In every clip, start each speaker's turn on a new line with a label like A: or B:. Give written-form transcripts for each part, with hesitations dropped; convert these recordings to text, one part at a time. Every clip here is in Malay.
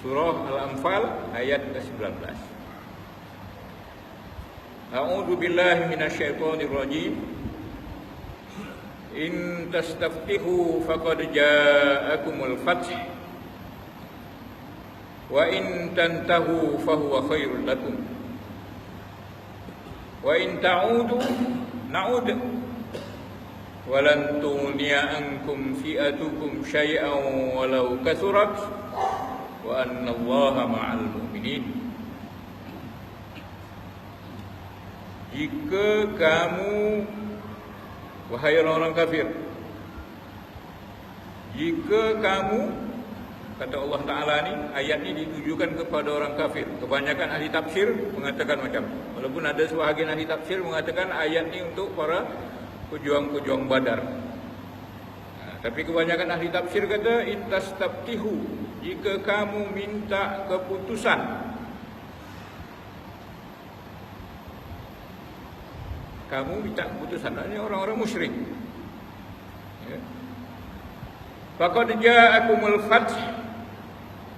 A: Surah Al-Anfal ayat ke-19. A'udzu billahi minasyaitonir rajim. In tastaftihu faqad ja'akumul fath wa in tantahu fahuwa khairul lakum wa in ta'udu na'ud walan tughniya ankum fi'atukum syai'an walau kathurat wa annallaha ma'al mu'minin. Jika kamu, wahai orang-orang kafir, jika kamu, kata Allah Ta'ala ni, ayat ini ditujukan kepada orang kafir. Kebanyakan ahli tafsir mengatakan macam, walaupun ada sebahagian ahli tafsir mengatakan ayat ini untuk para pejuang-pejuang Badar. Tapi kebanyakan ahli tafsir kata intastabtihu, jika kamu minta keputusan. Kamu minta keputusan, ini orang-orang musyrik. Ya. Faqad ja'akumul fath,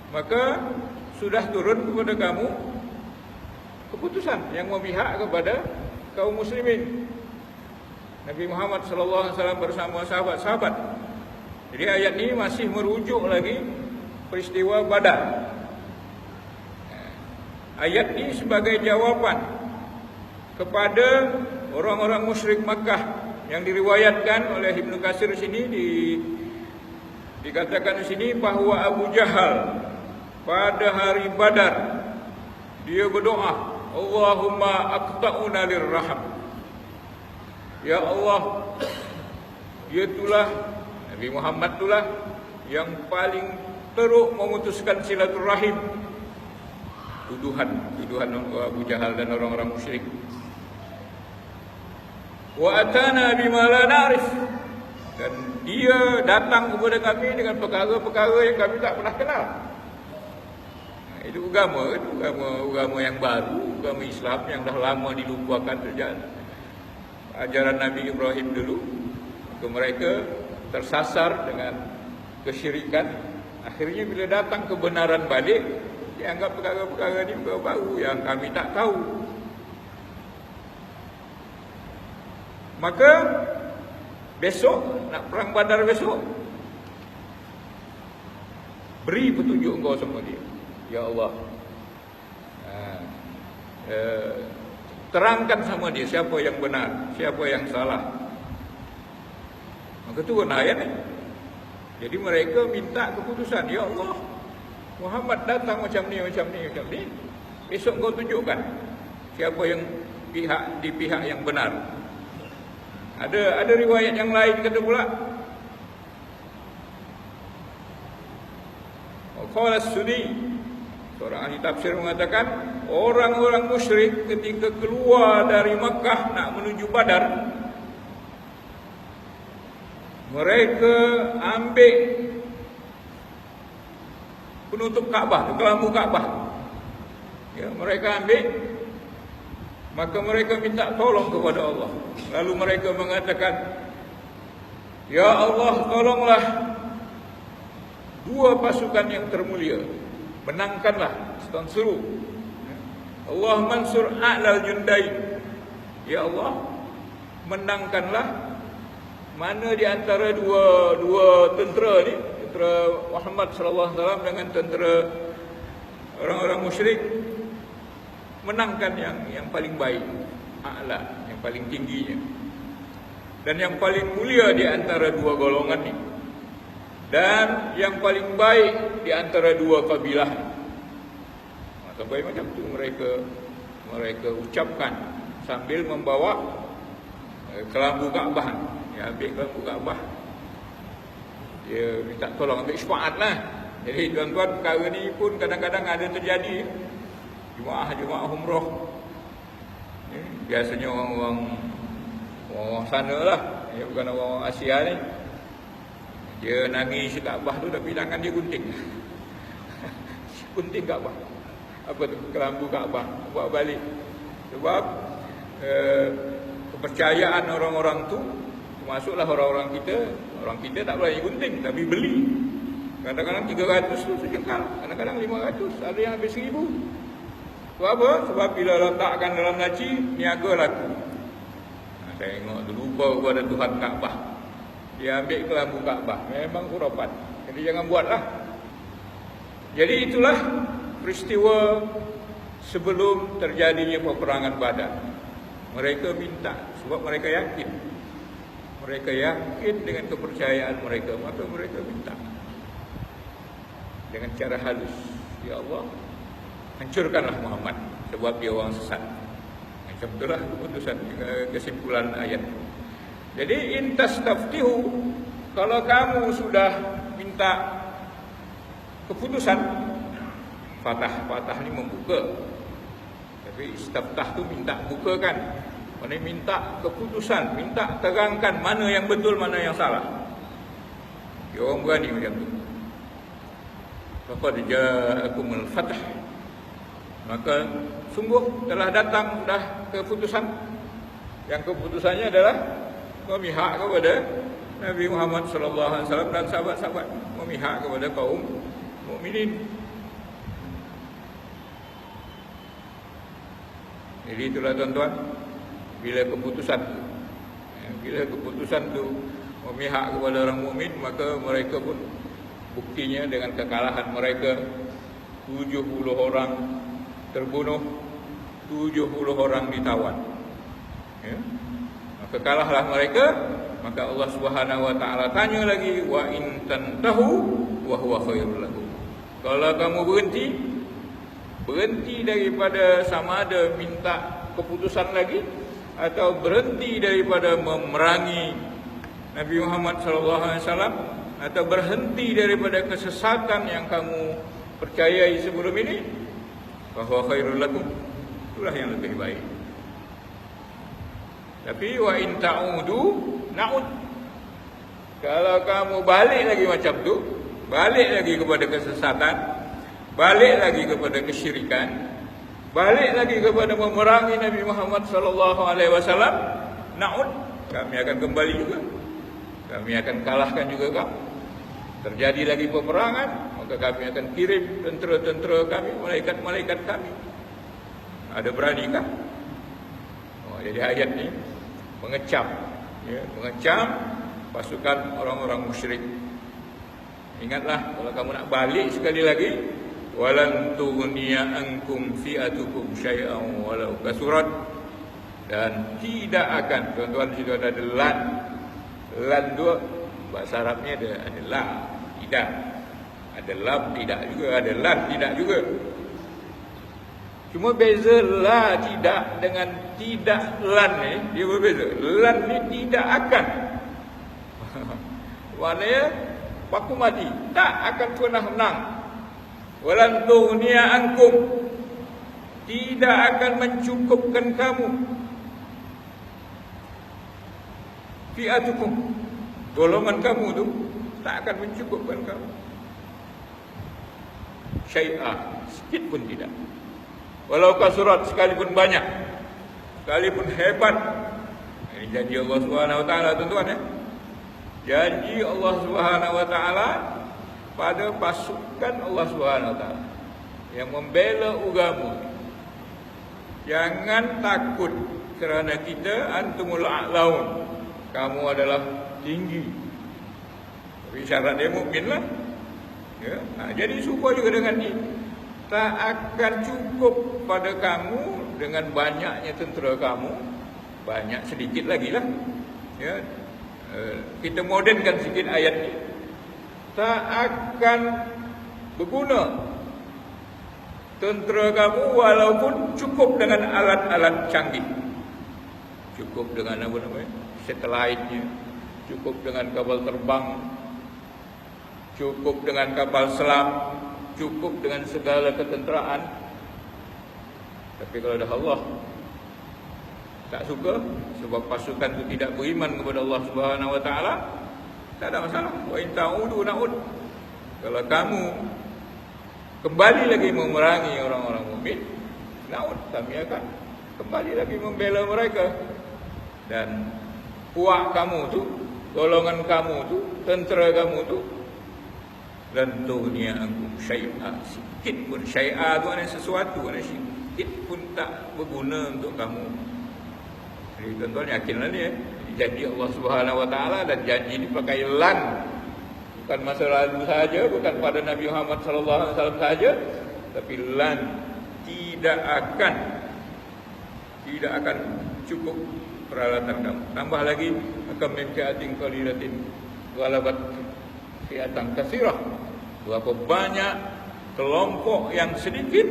A: maka sudah turun kepada kamu keputusan yang memihak kepada kaum muslimin. Nabi Muhammad SAW bersama sahabat-sahabat. Jadi ayat ini masih merujuk lagi peristiwa Badar. Ayat ini sebagai jawaban kepada orang-orang musyrik Makkah yang diriwayatkan oleh Ibnu Katsir sini dikatakan di sini bahawa Abu Jahal pada hari Badar dia berdoa, Allahumma aqta'una lirraham. Ya Allah, dia itulah Nabi Muhammad itulah yang paling teruk memutuskan silaturahim. Tuduhan Abu Jahal dan orang-orang musyrik. Wa atana bima la na'rif, dan dia datang kepada kami dengan perkara-perkara yang kami tak pernah kenal. Itu agama yang baru, agama Islam yang dah lama dilupakan sejak ajaran Nabi Ibrahim dulu. Maka mereka tersasar dengan kesyirikan. Akhirnya bila datang kebenaran balik, dianggap perkara-perkara ini baru yang kami tak tahu. Maka besok, nak perang Badar besok, beri petunjuk engkau sama dia, ya Allah. Terangkan sama dia siapa yang benar, siapa yang salah. Maka turun ayat ni. Jadi mereka minta keputusan, ya Allah, Muhammad datang macam ni. Besok kau tunjukkan siapa yang di pihak yang benar. Ada riwayat yang lain kata pula, qala as-Sudi, seorang ahli tafsir mengatakan, orang-orang musyrik ketika keluar dari Makkah nak menuju Badar, mereka ambil penutup Kaabah, kelambu Kaabah. Ya, mereka ambil, maka mereka minta tolong kepada Allah. Lalu mereka mengatakan, ya Allah, tolonglah dua pasukan yang termulia, menangkanlah, seru. Allah mansur a'lal jundain, ya Allah, menangkanlah mana di antara dua tentera ni, tentera Muhammad sallallahu alaihi wasallam dengan tentera orang-orang musyrik, menangkan yang paling baik, a'la, yang paling tingginya, dan yang paling mulia di antara dua golongan ni, dan yang paling baik di antara dua kabilah. Sampai macam tu mereka ucapkan sambil membawa kelambu Kaabah. Dia ambil kelambu Kaabah, dia minta tolong, ambil syafaat lah. Jadi tuan-tuan, perkara ni pun kadang-kadang ada terjadi. Jemaah umrah, biasanya orang sana lah, bukan orang Asia ni, dia nangis Kaabah tu tapi tangan dia gunting. Gunting Kaabah, apa tu, kelambu Kaabah, buat balik. Sebab kepercayaan orang-orang tu, termasuklah orang kita tak boleh gunting, tapi beli. Kadang-kadang 300 tu sejengkal, kadang-kadang 500, ada yang habis 1000. Sebab apa? Sebab bila letakkan dalam laci, niaga laku. Tengok tu, lupa kepada Tuhan Kaabah. Dia ambil kelambu Kaabah. Memang khurafat. Jadi jangan buatlah. Jadi itulah peristiwa sebelum terjadinya peperangan Badar. Mereka minta, sebab mereka yakin. Mereka yakin dengan kepercayaan mereka, maka mereka minta. Dengan cara halus, ya Allah, hancurkanlah Muhammad sebab dia orang sesat. Macam itulah keputusan, kesimpulan ayat. Jadi intas taftihu, kalau kamu sudah minta keputusan, fatah ni membuka. Tapi istaftah tu minta bukakan. Mana minta keputusan, minta terangkan mana yang betul, mana yang salah. Dia orang berani macam tu. Faqad ja'akumul fath, maka sungguh telah datang dah keputusan. Yang keputusannya adalah memihak kepada Nabi Muhammad sallallahu alaihi wasallam dan sahabat-sahabat, memihak kepada kaum mukminin. Jadi itulah tuan-tuan, bila keputusan tu memihak kepada orang mukmin, maka mereka pun buktinya dengan kekalahan mereka, 70 orang terbunuh, 70 orang ditawan. Ya? Maka kalahlah mereka. Maka Allah Subhanahu wa taala tanya lagi, wa in tantahu wa huwa khairul lakum. Kalau kamu berhenti daripada sama ada minta keputusan lagi, atau berhenti daripada memerangi Nabi Muhammad sallallahu alaihi wasallam, atau berhenti daripada kesesatan yang kamu percayai sebelum ini, bahwa khairul lakum, itulah yang lebih baik. Tapi wa in ta'udu na'ud, kalau kamu balik lagi macam tu, balik lagi kepada kesesatan, balik lagi kepada kesyirikan, balik lagi kepada memerangi Nabi Muhammad sallallahu alaihi wasallam, na'ud, kami akan kembali juga. Kami akan kalahkan juga kamu. Terjadi lagi peperangan, maka kami akan kirim tentera-tentera kami, malaikat-malaikat kami. Ada beranikah? Jadi ayat ni mengecam, ya, mengecam pasukan orang-orang musyrik. Ingatlah, kalau kamu nak balik sekali lagi, walan tughniya ankum fi'atukum syai'an walau kasurat, dan tidak akan, tuan-tuan di situ ada lan. Lan dua, bahasa Arabnya ada la, tidak. Ada lam tidak juga, ada lan tidak juga. Cuma beza la tidak dengan tidak lan ni, dia berbeza. Lan ni tidak akan. Maknanya paku mati, tak akan pernah menang. Walan tughniya ankum, tidak akan mencukupkan kamu. Fi'atukum, golongan kamu tu tak akan mencukupkan kamu. Syai'ah, sedikit pun tidak. Walau kasurat, sekalipun banyak, sekalipun hebat. Ini janji Allah Subhanahu wa taala, tuan-tuan, ya. Janji Allah Subhanahu wa taala pada pasukan Allah Subhanahu wa taala yang membela agama. Jangan takut kerana kita antumul a'laun, kamu adalah tinggi. Tapi syarat dia mukminlah. Ya, jadi serupa juga dengan ini. Tak akan cukup pada kamu dengan banyaknya tentera kamu, banyak sedikit lagi lah. Ya, kita modernkan sikit ayat ini. Tak akan berguna tentera kamu walaupun cukup dengan alat-alat canggih, cukup dengan apa namanya, satelitnya, cukup dengan kapal terbang, cukup dengan kapal selam, cukup dengan segala ketenteraan. Tapi kalau dah Allah tak suka, sebab pasukan itu tidak beriman kepada Allah Subhanahu wa taala, tak ada masalah. Wa in ta'udu na'ud, kalau kamu kembali lagi memerangi orang-orang mukmin, na'ud, kami akan kembali lagi membela mereka. Dan puak kamu tu, golongan kamu tu, tentera kamu tu lan tughniya ankum syai'a, sikit pun. Syai'a tu ada sesuatu, ada sikit pun tak berguna untuk kamu. Jadi tuan-tuan yakinlah ni janji Allah Subhanahu Wa Taala, dan janji ini pakai lan, bukan masa lalu saja, bukan pada Nabi Muhammad sallallahu alaihi wasallam saja, tapi lan tidak akan cukup peralatan kamu. Tambah lagi, akan memfiatin qalilatin ghalabat fi'atan katsirah. Berapa banyak kelompok yang sedikit,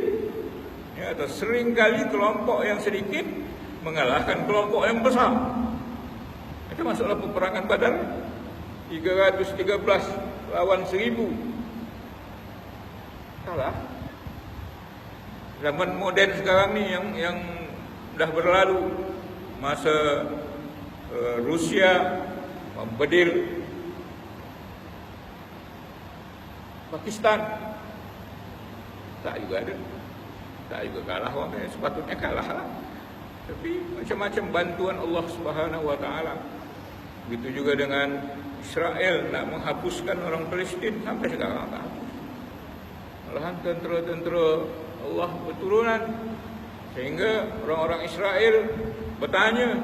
A: ya, atau seringkali kelompok yang sedikit mengalahkan kelompok yang besar. Itu masuklah peperangan Badar, 313 lawan 1000. Kalah. Zaman moden sekarang ni yang dah berlalu, masa Rusia membedil Pakistan, tak juga ada, tak juga kalah orang, sepatutnya kalah lah. Tapi macam-macam bantuan Allah Subhanahu Wa Taala. Begitu juga dengan Israel nak menghapuskan orang Palestin, sampai sekarang tak hapus. Malahan tentera-tentera Allah berturunan, sehingga orang-orang Israel bertanya,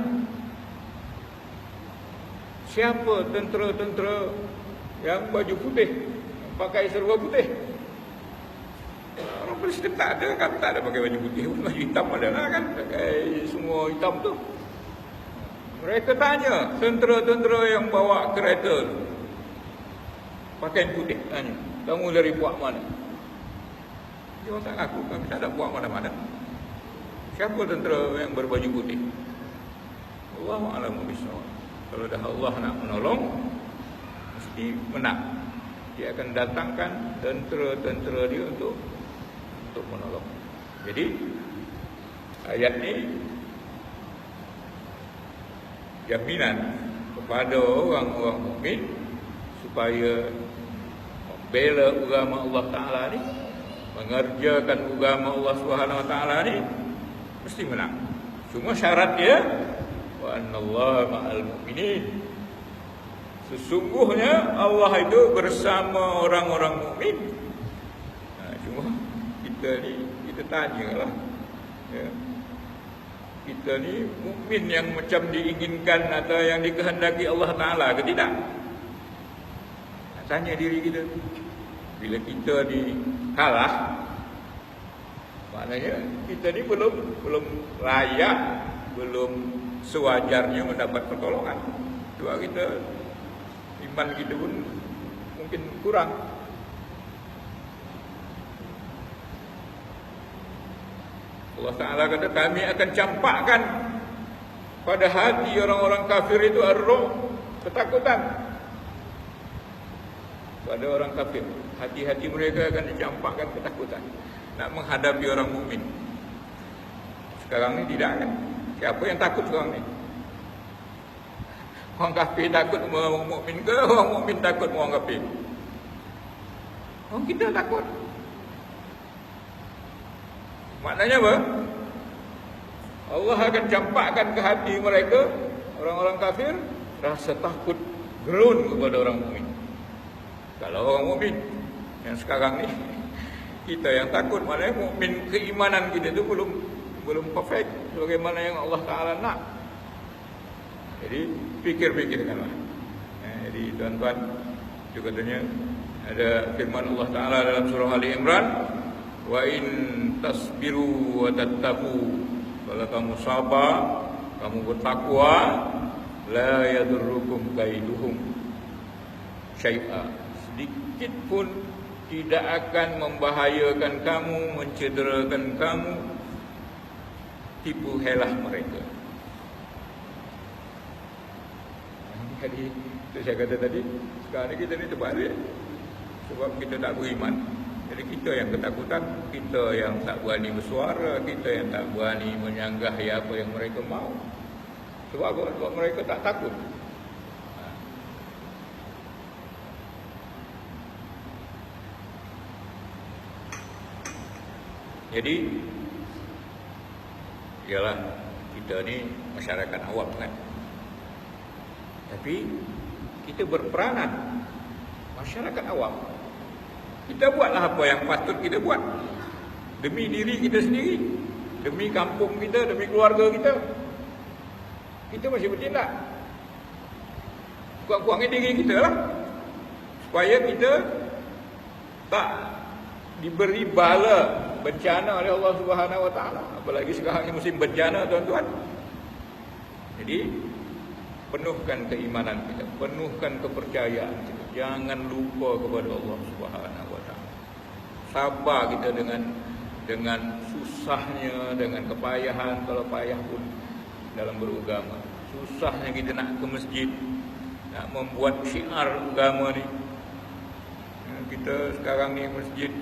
A: siapa tentera-tentera yang baju putih, yang pakai serba putih? Orang Palestin tak ada kan, tak ada pakai baju putih pun, baju hitam adalah kan, pakai semua hitam tu. Mereka tanya tentera-tentera yang bawa kereta tu, pakaian putih, tanya, kamu dari puak mana? Dia orang tak ngaku, kami tak ada puak mana-mana. Siapa tentera yang berbaju putih? Allahu a'lamu bishawab. Kalau dah Allah nak menolong, mesti menang. Dia akan datangkan tentera-tentera dia untuk menolong. Jadi ayat ni jaminan kepada orang-orang mukmin supaya membela agama Allah Taala ni, mengerjakan agama Allah Subhanahu Wa Taala ni, mesti menang. Cuma syarat dia, wa annallaha ma'al mu'minin. Sesungguhnya Allah itu bersama orang-orang mukmin. Cuma kita tanyalah, ya, kita ni mukmin yang macam diinginkan atau yang dikehendaki Allah Taala ke tidak? Tanya diri kita. Bila kita dikalah, maknanya kita ni belum layak, belum sewajarnya mendapat pertolongan. Sebab kita, iman kita pun mungkin kurang. Allah Ta'ala kata, kami akan campakkan pada hati orang-orang kafir itu ar-ru'b, ketakutan. Pada orang kafir, hati-hati mereka akan dicampakkan ketakutan nak menghadapi orang mukmin. Sekarang ni tidak kan? Siapa yang takut sekarang ni? Orang kafir takut sama orang mukmin ke orang mukmin takut sama orang kafir? Orang kita takut. Maknanya apa? Allah akan campakkan ke hati mereka, orang-orang kafir, rasa takut gerun kepada orang mukmin. Kalau orang mukmin yang sekarang ni, kita yang takut, maknanya mukmin, keimanan kita tu belum perfect sebagaimana yang Allah Taala nak. Jadi fikir-fikirkanlah. Jadi tuan-tuan, juga katanya ada firman Allah Taala dalam surah Ali Imran, wa in tasbiru wa tattaqu, kalau kamu sabar, kamu bertakwa, la yadurrukum kaiduhum syai'a, sedikit pun tidak akan membahayakan kamu, mencederakan kamu tipu helah mereka. Jadi saya kata tadi, sekarang kita ni terbalik sebab kita tak beriman. Jadi kita yang ketakutan, kita yang tak berani bersuara, kita yang tak berani menyanggahi apa yang mereka mahu. Sebab apa? Sebab mereka tak takut. Jadi ialah kita ni masyarakat awam kan. Tapi kita berperanan masyarakat awam Kita buatlah apa yang patut kita buat demi diri kita sendiri, demi kampung kita, demi keluarga kita. Kita masih bertindak. Kurang-kurangnya diri kita lah, supaya kita tak diberi bala bencana oleh Allah Subhanahu Wa Taala. Apalagi sekarang ini musim bencana, tuan-tuan. Jadi penuhkan keimanan kita, penuhkan kepercayaan kita. Jangan lupa kepada Allah Subhanahu Wa Taala. Sabar kita dengan susahnya, dengan kepayahan, kalau payah pun dalam beragama. Susahnya kita nak ke masjid, nak membuat syiar agama ni. Kita sekarang ni masjid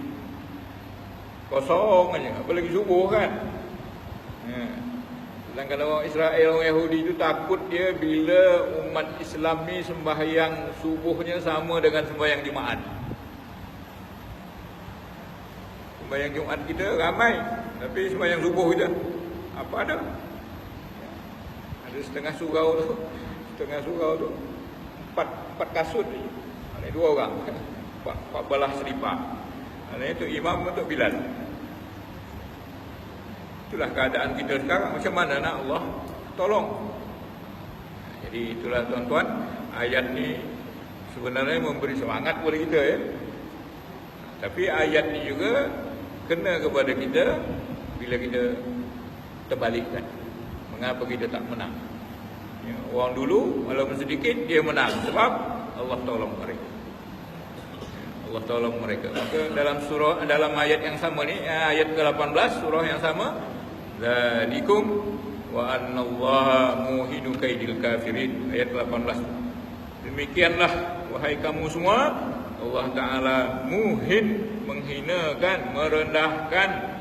A: kosong aja, apalagi subuh kan. Sedangkan orang Israel, orang Yahudi itu takut dia bila umat Islam ni sembahyang subuhnya sama dengan sembahyang Jumaat. Sembahyang Jumaat kita ramai, tapi sembahyang subuh kita apa ada? Ada setengah surau tu empat kasut ni. Ada 2 orang. 4 belah selipar. Itu imam untuk Bilal. Itulah keadaan kita sekarang. Macam mana nak Allah tolong? Jadi itulah tuan-tuan, ayat ni sebenarnya memberi semangat kepada kita ya. Tapi ayat ni juga kena kepada kita bila kita terbalikkan. Mengapa kita tak menang? Ya, orang dulu walaupun sedikit dia menang sebab Allah tolong mereka. Allah tolong mereka. Maka dalam ayat yang sama ni, ayat ke-18 surah yang sama, dzalikum wa annallaha muhinu kaidil kafirin, ayat ke-18. Demikianlah wahai kamu semua, Allah Taala muhin, menghinakan, merendahkan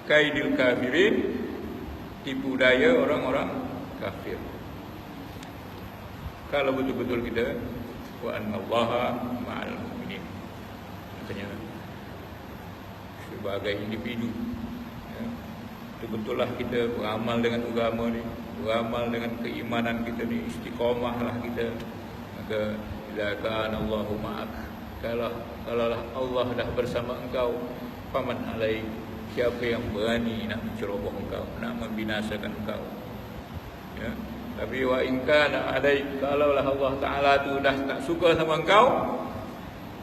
A: kaidil kafirin, tipu daya orang-orang kafir. Kalau betul-betul kita wa annallaha ma'al mu'minin, maknanya sebagai individu ya, betul-betullah kita beramal dengan agama ni, beramal dengan keimanan kita ni, istiqamahlah kita. Maka idza kana Allahu ma'ak, kalau Allah dah bersama engkau, faman alaik, siapa yang berani nak menceroboh engkau, nak membinasakan engkau ya. Tapi wa in kana alaik, kalaulah Allah Taala tu dah tak suka sama engkau,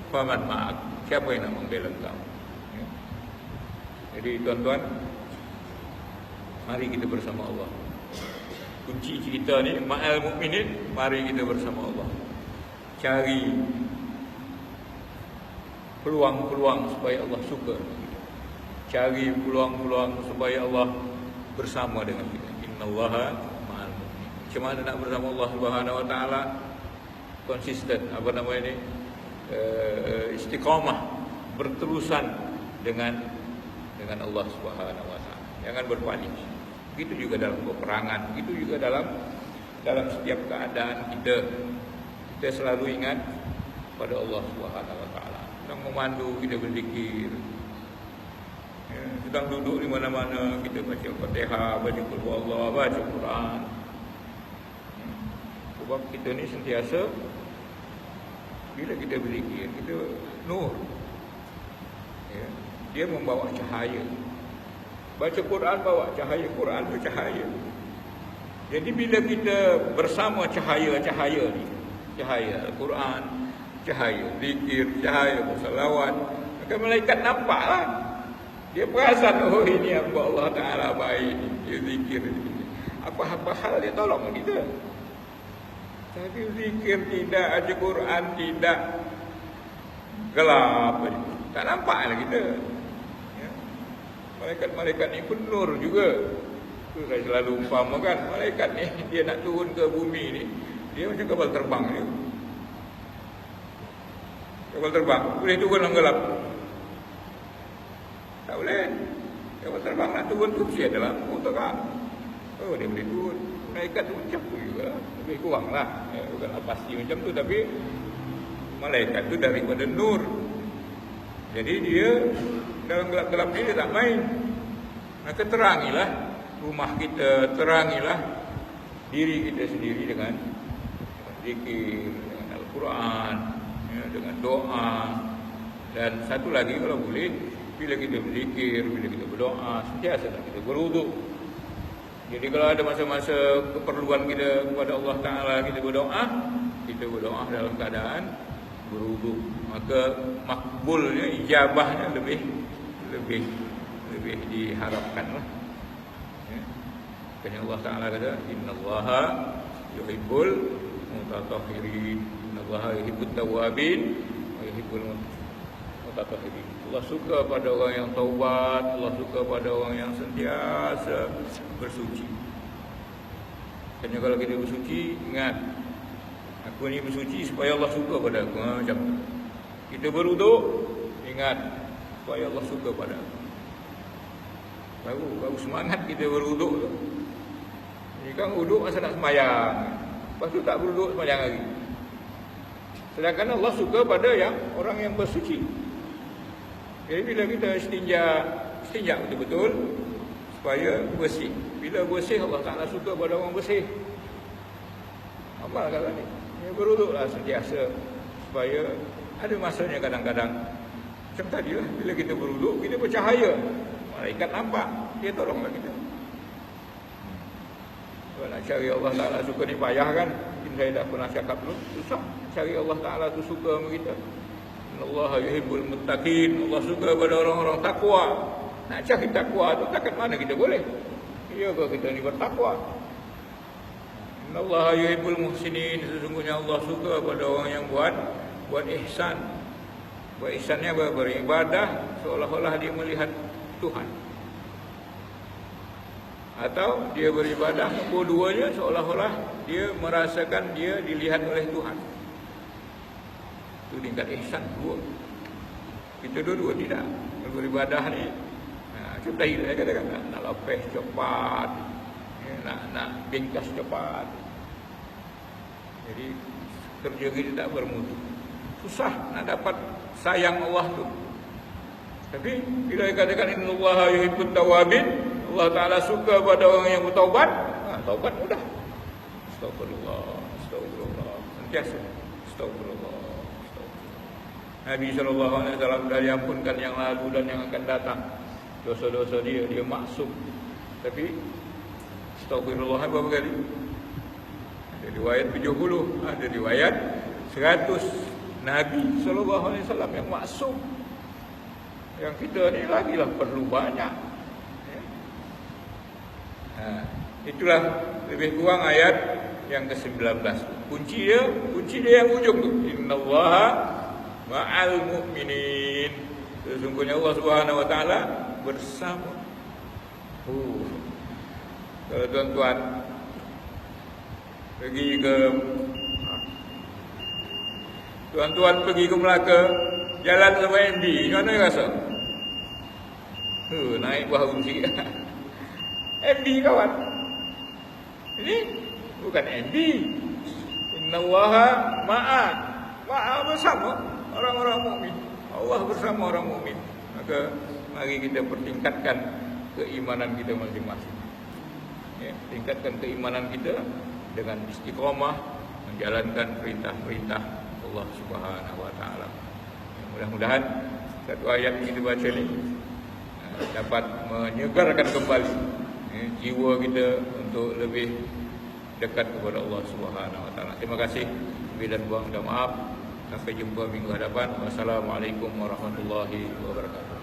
A: faman ma'ak, siapa yang nak membela engkau ya. Jadi tuan-tuan, mari kita bersama Allah. Kunci cerita ni ma'al mukminin, mari kita bersama Allah. Cari peluang-peluang supaya Allah suka kita. Cari peluang-peluang supaya Allah bersama dengan kita. Innallaha ma'al mu'minin. Macam mana nak bersama Allah Subhanahu Wa Taala? Konsisten, apa namanya ni? Istiqamah, berterusan dengan Allah Subhanahu Wa Taala. Jangan berpaling. Begitu juga dalam peperangan, begitu juga dalam setiap keadaan kita selalu ingat pada Allah Subhanahu Wa Taala. Sedang memandu kita berzikir, ya, sedang duduk di mana-mana kita baca Fatihah, baca Qul Huwallah, baca Quran. Sebab kita ni sentiasa bila kita berzikir, kita nur ya, dia membawa cahaya. Baca Quran bawa cahaya, Quran bercahaya. Jadi bila kita bersama cahaya-cahaya ni, cahaya Al-Quran, cahaya zikir, cahaya bersalawat, maka malaikat nampaklah. Dia perasan, oh ini apa Allah Ta'ala baik, dia zikir. Apa-apa hal dia tolong kita. Tapi zikir tidak, aja Quran tidak, gelap, tak nampaklah kita. Malaikat-malaikat ni pun nur juga. Itu saya selalu umpamakan, malaikat ni dia nak turun ke bumi ni, dia macam kapal terbang ni. Kapal terbang boleh turun dalam gelap? Tak boleh. Kapal terbang nak turun tu mesti ada lampu terang. Oh, dia boleh turun. Malaikat tu macam tu juga, lebih kurang lah bukanlah pasti macam tu, tapi malaikat tu daripada nur. Jadi dia dalam gelap-gelap ni dia tak main. Maka terangilah rumah kita, terangilah diri kita sendiri dengan zikir, dengan Al-Quran ya, dengan doa Dan satu lagi kalau boleh, bila kita berzikir, bila kita berdoa, sentiasa kita berwuduk. Jadi kalau ada masa-masa keperluan kita kepada Allah Ta'ala, kita berdoa dalam keadaan berwuduk. Maka makbulnya, ijabahnya lebih diharapkan lah. Ya. Kerana Allah Ta'ala kata, Innallaha yuhibbul mutatahhirin, Innallaha yuhibbut tawwabin wa yuhibbul mutatahhirin. Allah suka pada orang yang taubat, Allah suka pada orang yang sentiasa bersuci. Kerana kalau kita bersuci, ingat, aku ni bersuci supaya Allah suka pada aku. Macam tu. Kita berwuduk, ingat, supaya Allah suka pada aku. Baru semangat kita berwuduk tu. Jadi kan wuduk masa nak sembahyang, lepas tu tak berwuduk sembahyang lagi. Sedangkan Allah suka pada orang yang bersuci. Jadi bila kita istinja betul-betul supaya bersih. Bila bersih, Allah Ta'ala suka pada orang bersih. Amal kata ni, ya, berwuduklah sentiasa supaya ada masanya kadang-kadang macam tadilah, bila kita berwuduk, kita bercahaya, malaikat nampak, dia tolonglah kita. Kalau nak cari Allah Ta'ala suka ni payah kan? Mungkin saya dah pernah cakap dulu, susah cari Allah Ta'ala tu suka sama kita. Allah yuhibbul muttaqin, Allah suka pada orang-orang takwa. Nak cari takwa tu takat mana kita boleh? Ya, kalau kita ni bertakwa. Allah yuhibbul muhsinin, sesungguhnya Allah suka pada orang yang buat ihsan. Buat ihsannya beribadah seolah-olah dia melihat Tuhan. Atau dia beribadah kedua-duanya seolah-olah dia merasakan dia dilihat oleh Tuhan. Itu tingkat ihsan dua. Kita dua-dua tidak. Beribadah ni kita saya katakan nak lapis cepat, nak bingkas cepat. Jadi kerja kita tak bermutu. Susah nak dapat sayang Allah tu. Tapi bila dikatakan innallaha yuhibbut tawwabin, Allah Ta'ala suka pada orang yang bertaubat, taubat mudah. Astagfirullah, astagfirullah, sentiasa astagfirullah. Nabi SAW dah diampunkan yang lalu dan yang akan datang. Dosa-dosa dia maksum. Tapi astagfirullah berapa kali? Ada riwayat 70, ada riwayat 100. Nabi SAW yang maksum. Yang kita ni lagilah perlu banyak. Itulah lebih kurang ayat yang ke-19. Kunci dia yang ujung tu. Innallaha ma'al mu'minin. Sesungguhnya Allah Subhanahu wa taala bersama. Kalau tuan-tuan pergi ke Melaka, jalan sampai MD, macam mana rasa? Naik bahu sikit. MD kawan. Ini bukan MD. Innallaha ma'a bersama orang-orang mukmin. Allah bersama orang mukmin. Maka mari kita pertingkatkan keimanan kita masing-masing. Ya, tingkatkan keimanan kita dengan istiqamah menjalankan perintah-perintah Allah Subhanahu wa taala. Mudah-mudahan satu ayat yang kita baca ni dapat menyegarkan kembali jiwa kita untuk lebih dekat kepada Allah Subhanahu wa taala. Terima kasih. Bila dan buang minta maaf. Sampai jumpa minggu hadapan. Wassalamualaikum warahmatullahi wabarakatuh.